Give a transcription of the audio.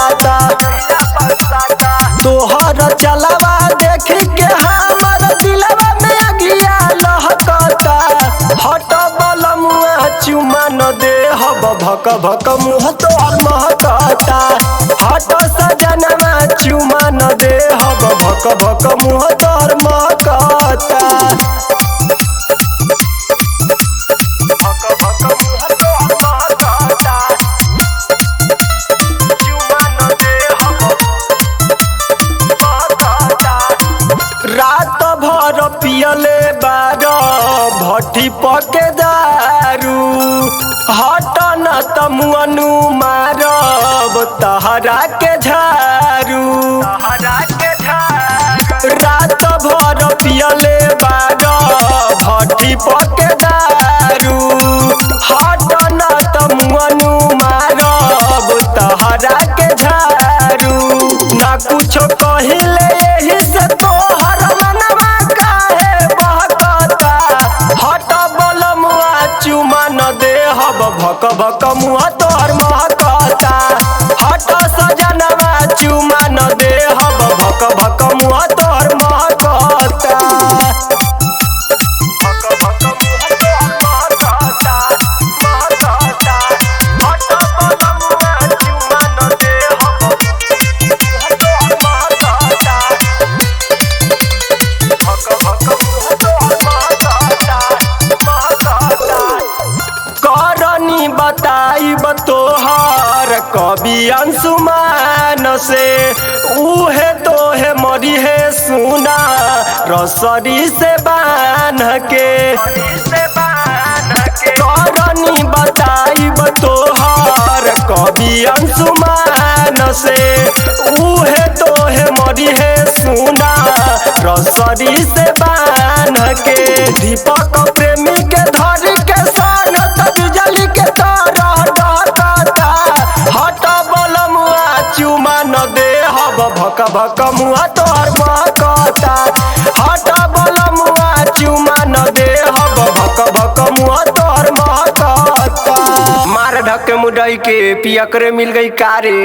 बरसाता तोहर चलावा देख के हमर दिलवा में अगिया लहकता हट बलमुआ चुमा न दे हब भक भक मुँह तोहर महकता हट सजनवा चुमा न दे हब भक भक मुँह तोहर महकता रात भर पियले बार भट्टी पके दारू हट न तमुअनु मारब तहरा के झारू रात भर पियले बार भट्टी पके दारू हट न तमुअनु मारब तहरा के झारू ना कुछो कहिले एही से तोहर मनवा काहे बहकता हट बलमुआ चुमा न दे हब भक भक मुँह तोहर महकता हट सजनवा चुमा न दे हब भक भक मुँह तोहर महकता करनी बताइब तोहर कवि अंशुमान से उहे तोहे मरी है सुना रसरी से बांध के करनी बताइब तोहर कवि अंशुमान से उहे तोहे मरी है सुना रसरी से बांध के दीपक प्रेमी के धर के सानत बिजली के तरह डरता हट बलमुआ चुमा न दे हब भक भक मुँह तोहर महकता हट बलमुआ चुमा न दे हब भक भक मुँह तोहर महकता मार ढक मुडई के पिया करे मिल गई कारे।